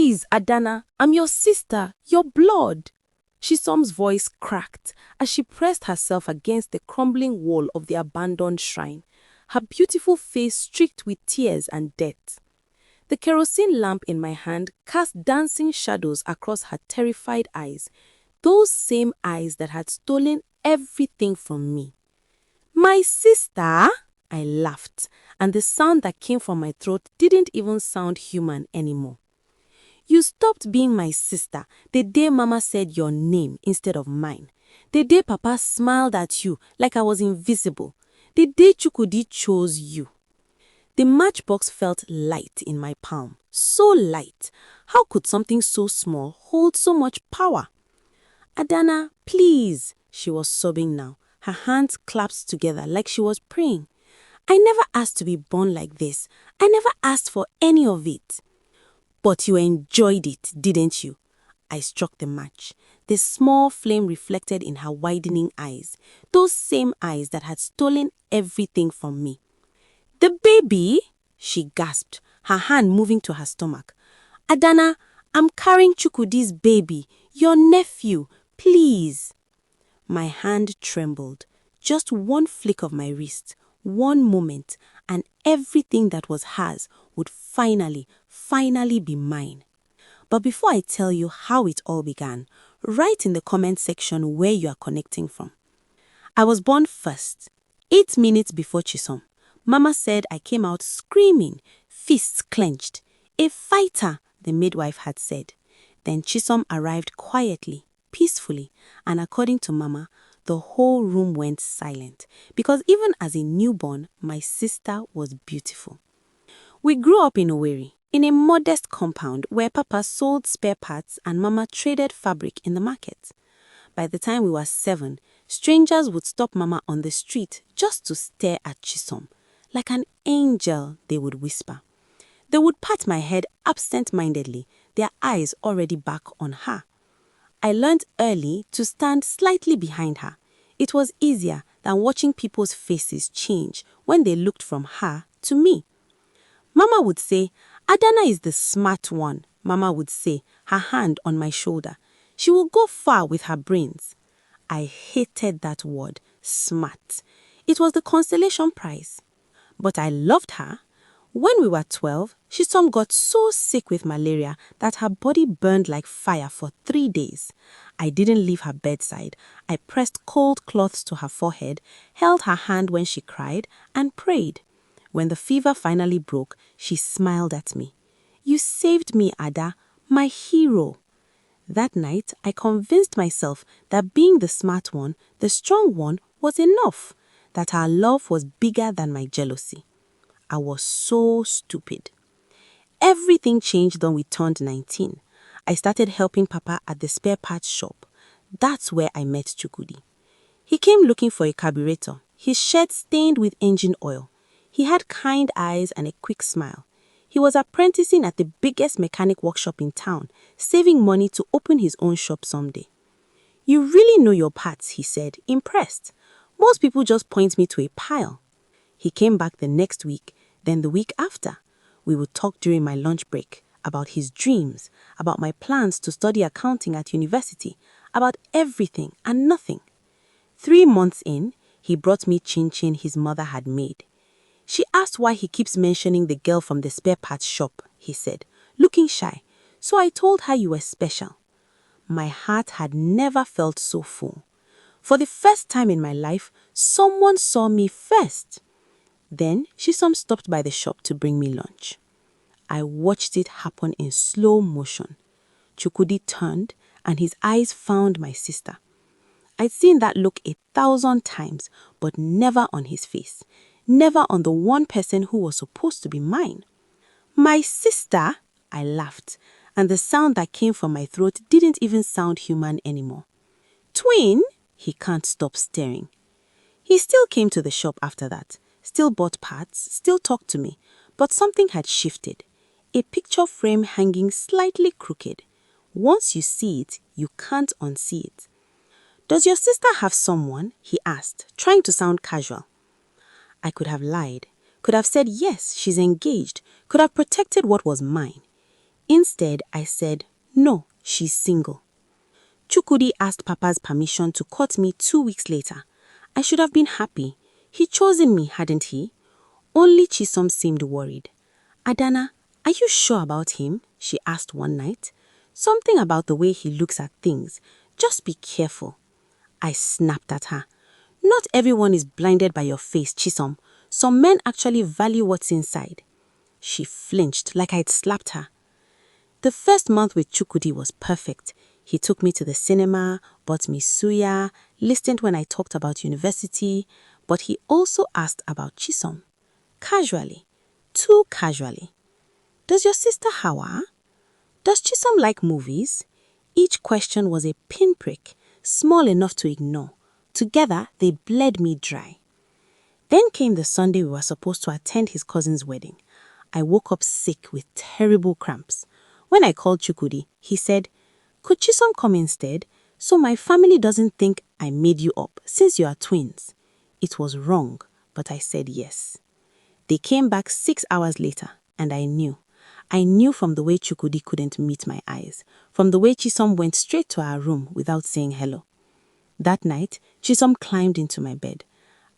Please, Adana, I'm your sister, your blood. Chisom's voice cracked as she pressed herself against the crumbling wall of the abandoned shrine, her beautiful face streaked with tears and death. The kerosene lamp in my hand cast dancing shadows across her terrified eyes, those same eyes that had stolen everything from me. My sister? I laughed, and the sound that came from my throat didn't even sound human anymore. You stopped being my sister the day Mama said your name instead of mine, the day Papa smiled at you like I was invisible, the day Chukudi chose you. The matchbox felt light in my palm, so light. How could something so small hold so much power? Adana, please, she was sobbing now, her hands clasped together like she was praying. I never asked to be born like this. I never asked for any of it. But you enjoyed it, didn't you? I struck the match. The small flame reflected in her widening eyes, those same eyes that had stolen everything from me. The baby? She gasped, her hand moving to her stomach. Adana, I'm carrying Chukwudi's baby, your nephew, please. My hand trembled. Just one flick of my wrist, one moment, and everything that was hers would finally be mine. But before I tell you how it all began, write in the comment section where you are connecting from. I was born first, 8 minutes before Chisom. Mama said I came out screaming, fists clenched. A fighter, the midwife had said. Then Chisom arrived quietly, peacefully, and according to Mama, the whole room went silent because even as a newborn, my sister was beautiful. We grew up in Owerri, in a modest compound where Papa sold spare parts and Mama traded fabric in the market. By the time we were 7, strangers would stop Mama on the street just to stare at Chisom. Like an angel, they would whisper. They would pat my head absent-mindedly, their eyes already back on her. I learned early to stand slightly behind her. It was easier than watching people's faces change when they looked from her to me. Mama would say, Adana is the smart one, Mama would say, her hand on my shoulder. She will go far with her brains. I hated that word, smart. It was the consolation prize. But I loved her. When we were 12, Chisom got so sick with malaria that her body burned like fire for 3 days. I didn't leave her bedside. I pressed cold cloths to her forehead, held her hand when she cried, and prayed. When the fever finally broke, she smiled at me. You saved me, Ada, my hero. That night, I convinced myself that being the smart one, the strong one, was enough, that our love was bigger than my jealousy. I was so stupid. Everything changed when we turned 19. I started helping Papa at the spare parts shop. That's where I met Chukwudi. He came looking for a carburetor, his shirt stained with engine oil. He had kind eyes and a quick smile. He was apprenticing at the biggest mechanic workshop in town, saving money to open his own shop someday. You really know your parts, he said, impressed. Most people just point me to a pile. He came back the next week, then the week after. We would talk during my lunch break about his dreams, about my plans to study accounting at university, about everything and nothing. 3 months in, he brought me chin-chin his mother had made. She asked why he keeps mentioning the girl from the spare parts shop, he said, looking shy. So I told her you were special. My heart had never felt so full. For the first time in my life, someone saw me first. Then Chisom stopped by the shop to bring me lunch. I watched it happen in slow motion. Chukwudi turned and his eyes found my sister. I'd seen that look 1,000 times, but never on his face. Never on the one person who was supposed to be mine. My sister? I laughed, and the sound that came from my throat didn't even sound human anymore. Twin? He can't stop staring. He still came to the shop after that, still bought parts, still talked to me, but something had shifted. A picture frame hanging slightly crooked. Once you see it, you can't unsee it. Does your sister have someone? He asked, trying to sound casual. I could have lied, could have said yes, she's engaged, could have protected what was mine. Instead, I said, no, she's single. Chukwudi asked Papa's permission to court me 2 weeks later. I should have been happy. He'd chosen me, hadn't he? Only Chisom seemed worried. Adana, are you sure about him? She asked one night. Something about the way he looks at things. Just be careful. I snapped at her. Not everyone is blinded by your face, Chisom. Some men actually value what's inside. She flinched like I'd slapped her. The first month with Chukwudi was perfect. He took me to the cinema, bought me suya, listened when I talked about university, but he also asked about Chisom. Casually. Too casually. Does your sister Hawa? Does Chisom like movies? Each question was a pinprick, small enough to ignore. Together, they bled me dry. Then came the Sunday we were supposed to attend his cousin's wedding. I woke up sick with terrible cramps. When I called Chukwudi, he said, could Chisom come instead, so my family doesn't think I made you up since you are twins? It was wrong, but I said yes. They came back 6 hours later, and I knew. I knew from the way Chukwudi couldn't meet my eyes, from the way Chisom went straight to our room without saying hello. That night, Chisom climbed into my bed.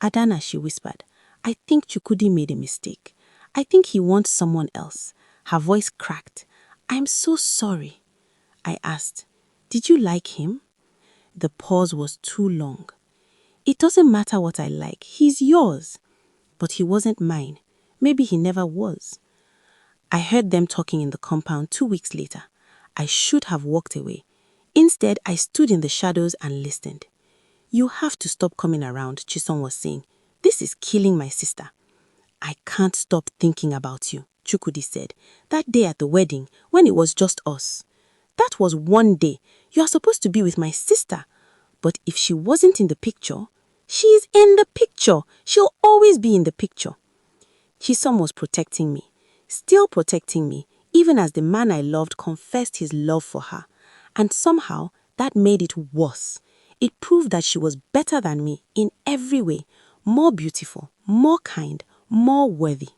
Adana, she whispered, I think Chukwudi made a mistake. I think he wants someone else. Her voice cracked. I'm so sorry. I asked, did you like him? The pause was too long. It doesn't matter what I like. He's yours. But he wasn't mine. Maybe he never was. I heard them talking in the compound 2 weeks later. I should have walked away. Instead, I stood in the shadows and listened. You have to stop coming around, Chisom was saying. This is killing my sister. I can't stop thinking about you, Chukwudi said. That day at the wedding, when it was just us. That was one day. You are supposed to be with my sister. But if she wasn't in the picture, she's in the picture. She'll always be in the picture. Chisom was protecting me, still protecting me, even as the man I loved confessed his love for her. And somehow, that made it worse. It proved that she was better than me in every way, more beautiful, more kind, more worthy.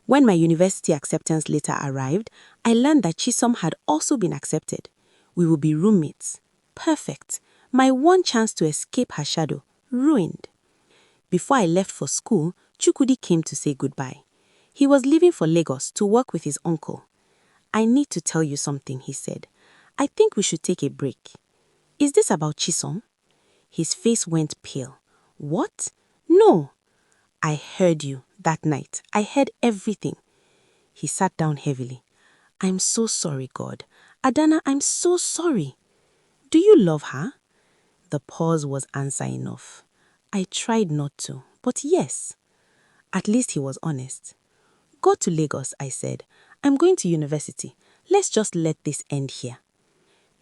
When my university acceptance letter arrived, I learned that Chisom had also been accepted. We would be roommates. Perfect. My one chance to escape her shadow, ruined. Before I left for school, Chukwudi came to say goodbye. He was leaving for Lagos to work with his uncle. I need to tell you something, he said. I think we should take a break. Is this about Chisom? His face went pale. What? No. I heard you that night. I heard everything. He sat down heavily. I'm so sorry, God. Adana, I'm so sorry. Do you love her? The pause was answer enough. I tried not to, but yes. At least he was honest. Go to Lagos, I said. I'm going to university. Let's just let this end here.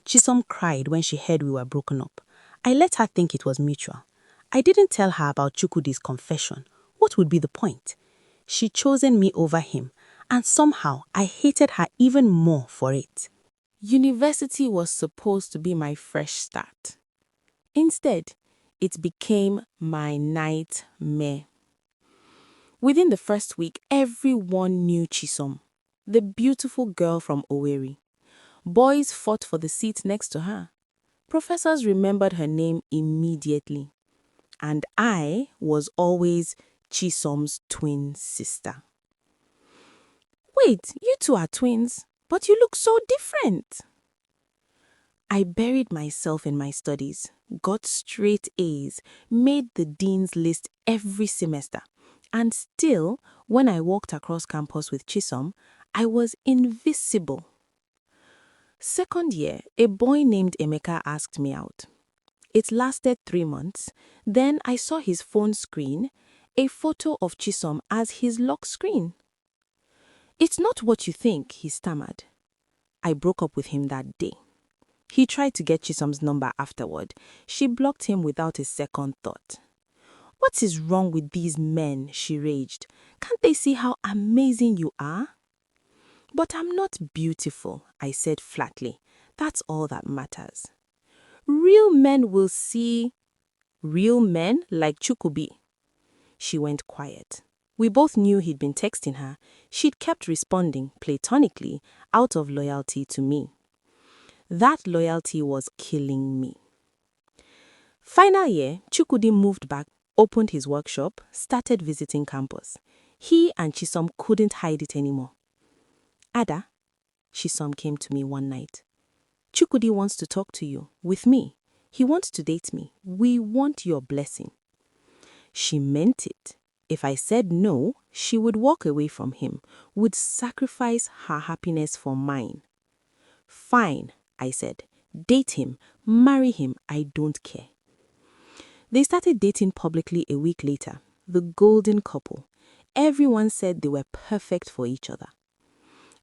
Chisom cried when she heard we were broken up. I let her think it was mutual. I didn't tell her about Chukwudi's confession. What would be the point? She'd chosen me over him, and somehow I hated her even more for it. University was supposed to be my fresh start. Instead, it became my nightmare. Within the first week, everyone knew Chisom, the beautiful girl from Owerri. Boys fought for the seat next to her. Professors remembered her name immediately. And I was always Chisom's twin sister. Wait, you two are twins, but you look so different. I buried myself in my studies, got straight A's, made the dean's list every semester. And still, when I walked across campus with Chisom, I was invisible. Second year, a boy named Emeka asked me out. It lasted 3 months. Then I saw his phone screen, a photo of Chisom as his lock screen. It's not what you think, he stammered. I broke up with him that day. He tried to get Chisom's number afterward. She blocked him without a second thought. What is wrong with these men, she raged. Can't they see how amazing you are? But I'm not beautiful, I said flatly. That's all that matters. Real men will see real men like Chukwudi. She went quiet. We both knew he'd been texting her. She'd kept responding platonically out of loyalty to me. That loyalty was killing me. Final year, Chukwudi moved back, opened his workshop, started visiting campus. He and Chisom couldn't hide it anymore. Ada, Chisom came to me one night. Chukwudi wants to talk to you, with me. He wants to date me. We want your blessing. She meant it. If I said no, she would walk away from him, would sacrifice her happiness for mine. Fine, I said. Date him, marry him, I don't care. They started dating publicly a week later, the golden couple. Everyone said they were perfect for each other.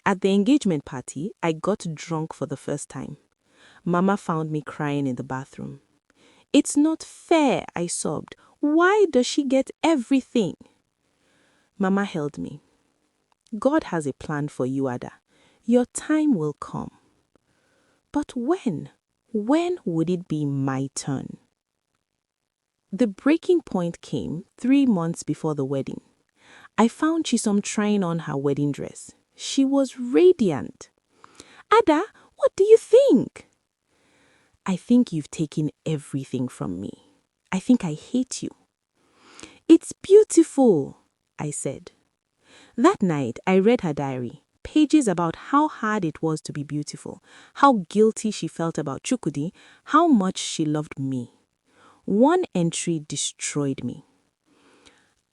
At the engagement party, I got drunk for the first time. Mama found me crying in the bathroom. It's not fair, I sobbed. Why does she get everything? Mama held me. God has a plan for you, Ada. Your time will come. But when? When would it be my turn? The breaking point came 3 months before the wedding. I found Chisom trying on her wedding dress. She was radiant. Ada, what do you think? I think you've taken everything from me. I think I hate you. It's beautiful, I said. That night, I read her diary, pages about how hard it was to be beautiful, how guilty she felt about Chukwudi, how much she loved me. One entry destroyed me.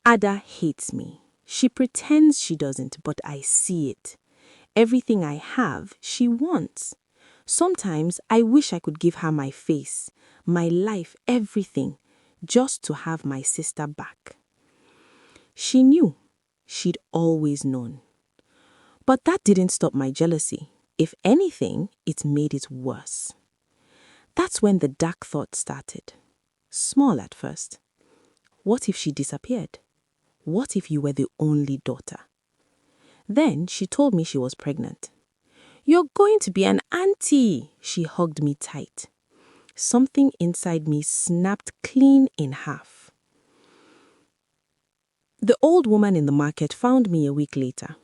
Ada hates me. She pretends she doesn't, but I see it. Everything I have, she wants. Sometimes I wish I could give her my face, my life, everything, just to have my sister back. She knew. She'd always known. But that didn't stop my jealousy. If anything, it made it worse. That's when the dark thought started. Small at first. What if she disappeared? What if you were the only daughter? Then she told me she was pregnant. You're going to be an auntie, she hugged me tight. Something inside me snapped clean in half. The old woman in the market found me a week later.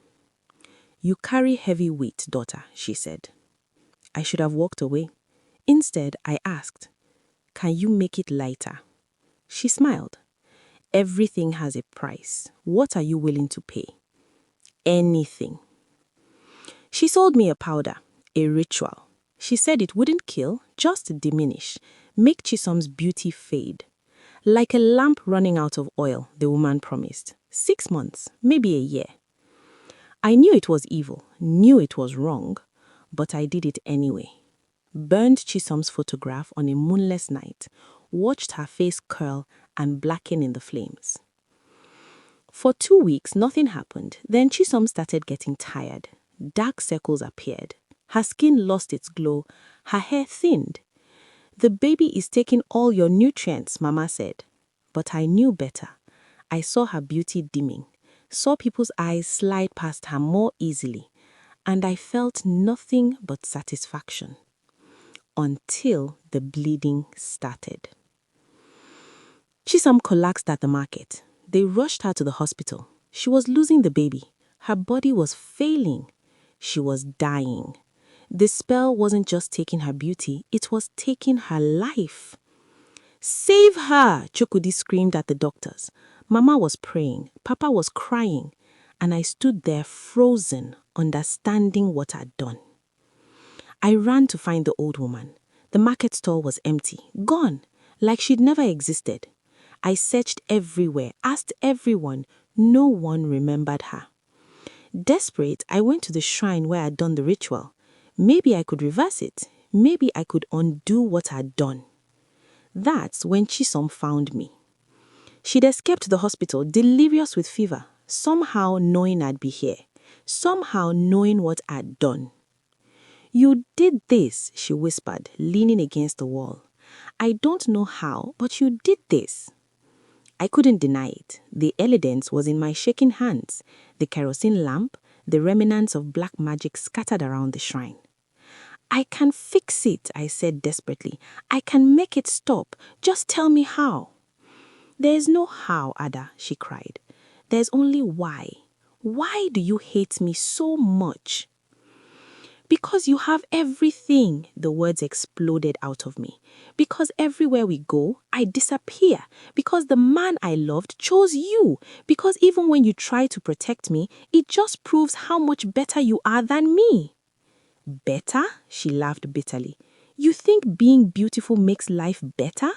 You carry heavy weight, daughter, she said. I should have walked away. Instead, I asked, can you make it lighter? She smiled. Everything has a price. What are you willing to pay? Anything. She sold me a powder, a ritual. She said it wouldn't kill, just diminish, make Chisom's beauty fade. Like a lamp running out of oil, the woman promised. 6 months, maybe a year. I knew it was evil, knew it was wrong, but I did it anyway. Burned Chisom's photograph on a moonless night, watched her face curl and blacken in the flames. For 2 weeks, nothing happened. Then Chisom started getting tired. Dark circles appeared. Her skin lost its glow. Her hair thinned. The baby is taking all your nutrients, Mama said. But I knew better. I saw her beauty dimming, saw people's eyes slide past her more easily, and I felt nothing but satisfaction. Until the bleeding started. Chisom collapsed at the market. They rushed her to the hospital. She was losing the baby. Her body was failing. She was dying. The spell wasn't just taking her beauty, it was taking her life. Save her, Chukwudi screamed at the doctors. Mama was praying, Papa was crying, and I stood there frozen, understanding what I'd done. I ran to find the old woman. The market stall was empty, gone, like she'd never existed. I searched everywhere, asked everyone. No one remembered her. Desperate, I went to the shrine where I'd done the ritual. Maybe I could reverse it. Maybe I could undo what I'd done. That's when Chisom found me. She'd escaped the hospital, delirious with fever, somehow knowing I'd be here, somehow knowing what I'd done. You did this, she whispered, leaning against the wall. I don't know how, but you did this. I couldn't deny it. The evidence was in my shaking hands, the kerosene lamp, the remnants of black magic scattered around the shrine. I can fix it, I said desperately. I can make it stop. Just tell me how. There is no how, Ada, she cried. There's only why. Why do you hate me so much? Because you have everything, the words exploded out of me. Because everywhere we go, I disappear. Because the man I loved chose you. Because even when you try to protect me, it just proves how much better you are than me. Better? She laughed bitterly. You think being beautiful makes life better?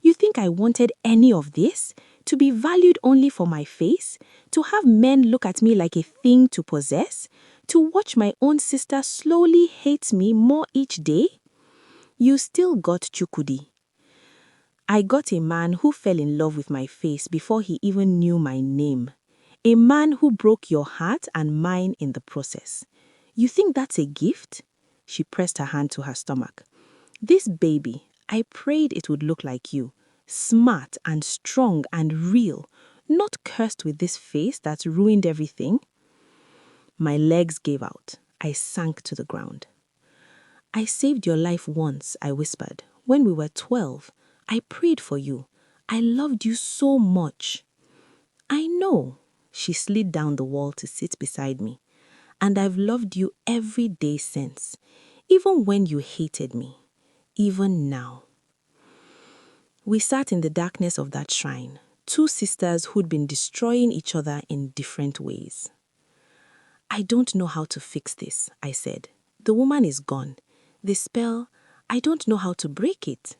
You think I wanted any of this? To be valued only for my face? To have men look at me like a thing to possess? To watch my own sister slowly hate me more each day? You still got Chukudi. I got a man who fell in love with my face before he even knew my name. A man who broke your heart and mine in the process. You think that's a gift? She pressed her hand to her stomach. This baby, I prayed it would look like you. Smart and strong and real. Not cursed with this face that's ruined everything. My legs gave out. I sank to the ground. I saved your life once, I whispered. When we were 12, I prayed for you. I loved you so much. I know. She slid down the wall to sit beside me. And I've loved you every day since. Even when you hated me. Even now. We sat in the darkness of that shrine. Two sisters who'd been destroying each other in different ways. I don't know how to fix this, I said. The woman is gone. The spell, I don't know how to break it.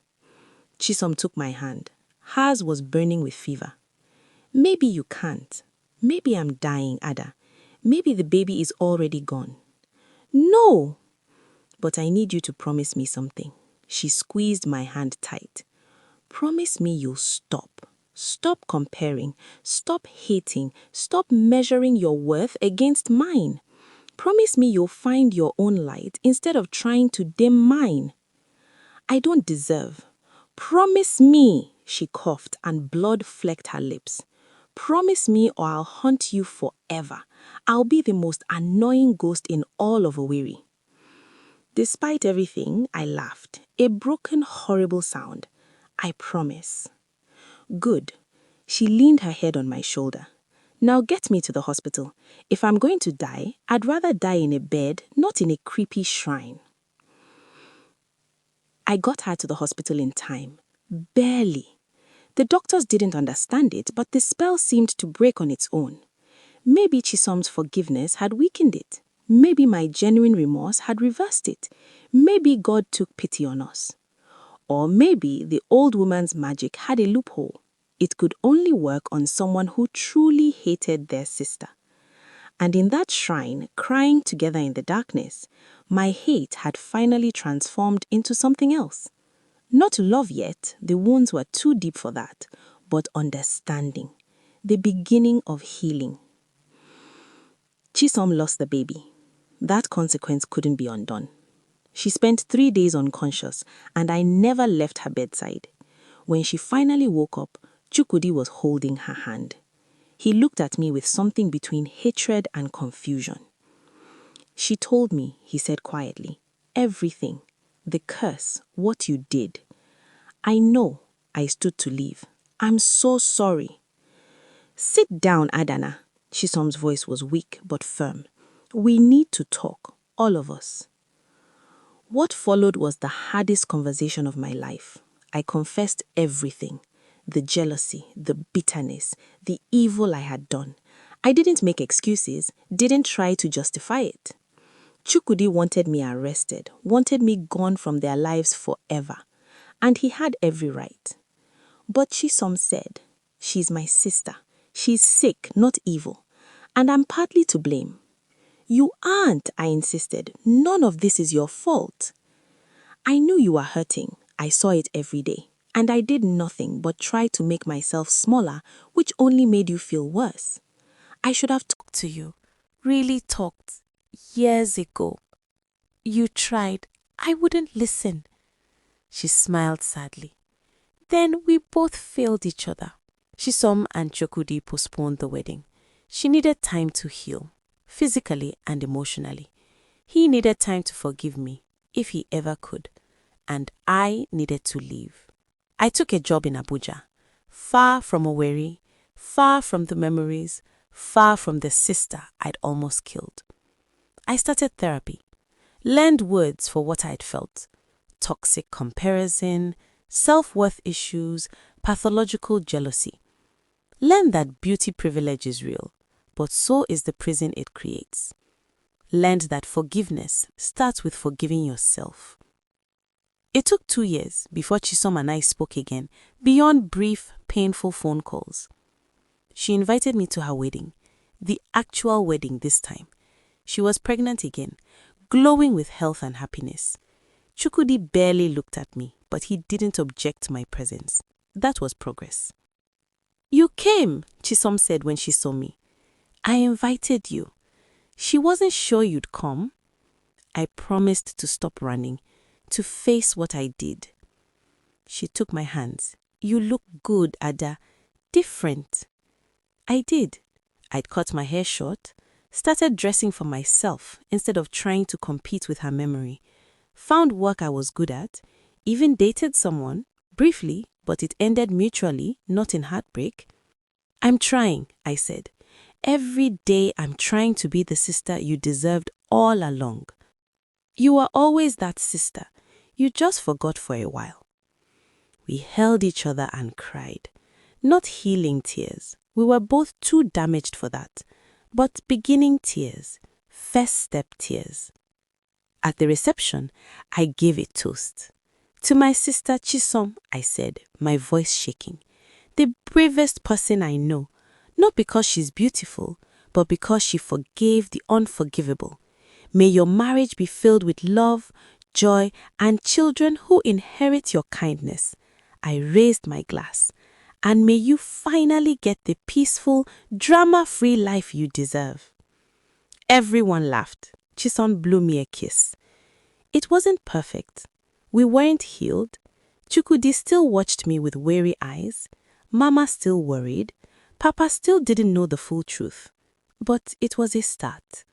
Chisom took my hand. Hers was burning with fever. Maybe you can't. Maybe I'm dying, Ada. Maybe the baby is already gone. No! But I need you to promise me something. She squeezed my hand tight. Promise me you'll stop. Stop comparing. Stop hating. Stop measuring your worth against mine. Promise me you'll find your own light instead of trying to dim mine. I don't deserve. Promise me, she coughed and blood flecked her lips. Promise me or I'll haunt you forever. I'll be the most annoying ghost in all of Owerri. Despite everything, I laughed. A broken, horrible sound. I promise. Good. She leaned her head on my shoulder. Now get me to the hospital. If I'm going to die, I'd rather die in a bed, not in a creepy shrine. I got her to the hospital in time. Barely. The doctors didn't understand it, but the spell seemed to break on its own. Maybe Chisom's forgiveness had weakened it. Maybe my genuine remorse had reversed it. Maybe God took pity on us. Or maybe the old woman's magic had a loophole. It could only work on someone who truly hated their sister. And in that shrine, crying together in the darkness, my hate had finally transformed into something else. Not love yet, the wounds were too deep for that, but understanding, the beginning of healing. Chisom lost the baby. That consequence couldn't be undone. She spent 3 days unconscious, and I never left her bedside. When she finally woke up, Chukudi was holding her hand. He looked at me with something between hatred and confusion. She told me, he said quietly, everything, the curse, what you did. I know. I stood to leave. I'm so sorry. Sit down, Adana. Chisom's voice was weak but firm. We need to talk, all of us. What followed was the hardest conversation of my life. I confessed everything. The jealousy, the bitterness, the evil I had done. I didn't make excuses, didn't try to justify it. Chukudi wanted me arrested, wanted me gone from their lives forever. And he had every right. But Chisom said, she's my sister. She's sick, not evil. And I'm partly to blame. You aren't, I insisted. None of this is your fault. I knew you were hurting. I saw it every day. And I did nothing but try to make myself smaller, which only made you feel worse. I should have talked to you, really talked, years ago. You tried. I wouldn't listen. She smiled sadly. Then we both failed each other. Chisom and Chukudi postponed the wedding. She needed time to heal, physically and emotionally. He needed time to forgive me, if he ever could. And I needed to leave. I took a job in Abuja, far from Owerri, far from the memories, far from the sister I'd almost killed. I started therapy, learned words for what I'd felt: toxic comparison, self-worth issues, pathological jealousy. Learned that beauty privilege is real, but so is the prison it creates. Learned that forgiveness starts with forgiving yourself. It took 2 years before Chisom and I spoke again, beyond brief, painful phone calls. She invited me to her wedding, the actual wedding this time. She was pregnant again, glowing with health and happiness. Chukwudi barely looked at me, but he didn't object to my presence. That was progress. "You came," Chisom said when she saw me. "I invited you. She wasn't sure you'd come." I promised to stop running, to face what I did. She took my hands. "You look good, Ada. Different." I did. I'd cut my hair short, started dressing for myself instead of trying to compete with her memory, found work I was good at, even dated someone, briefly, but it ended mutually, not in heartbreak. "I'm trying," I said. "Every day I'm trying to be the sister you deserved all along. You were always that sister. You just forgot for a while." We held each other and cried. Not healing tears. We were both too damaged for that. But beginning tears. First step tears. At the reception, I gave a toast. "To my sister Chisom," I said, my voice shaking. "The bravest person I know. Not because she's beautiful, but because she forgave the unforgivable. May your marriage be filled with love, joy, and children who inherit your kindness." I raised my glass. "And may you finally get the peaceful, drama-free life you deserve." Everyone laughed. Chisom blew me a kiss. It wasn't perfect. We weren't healed. Chukwudi still watched me with weary eyes. Mama still worried. Papa still didn't know the full truth. But it was a start.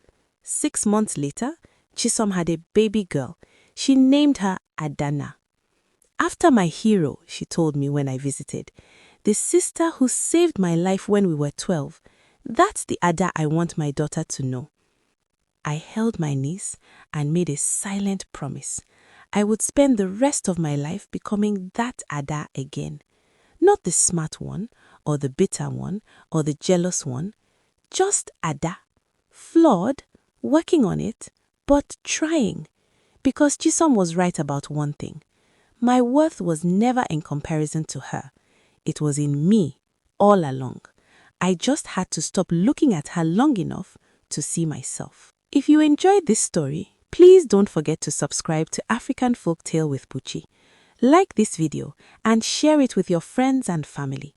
6 months later, Chisom had a baby girl. She named her Adana. "After my hero," she told me when I visited, "the sister who saved my life when we were 12, that's the Ada I want my daughter to know." I held my niece and made a silent promise. I would spend the rest of my life becoming that Ada again. Not the smart one, or the bitter one, or the jealous one. Just Ada. Flawed, working on it, but trying. Because Chisom was right about one thing. My worth was never in comparison to her. It was in me, all along. I just had to stop looking at her long enough to see myself. If you enjoyed this story, please don't forget to subscribe to African Folktale with Buchi. Like this video and share it with your friends and family.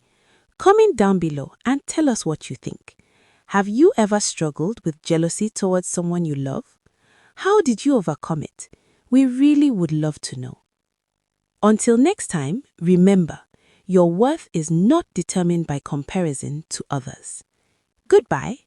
Comment down below and tell us what you think. Have you ever struggled with jealousy towards someone you love? How did you overcome it? We really would love to know. Until next time, remember, your worth is not determined by comparison to others. Goodbye.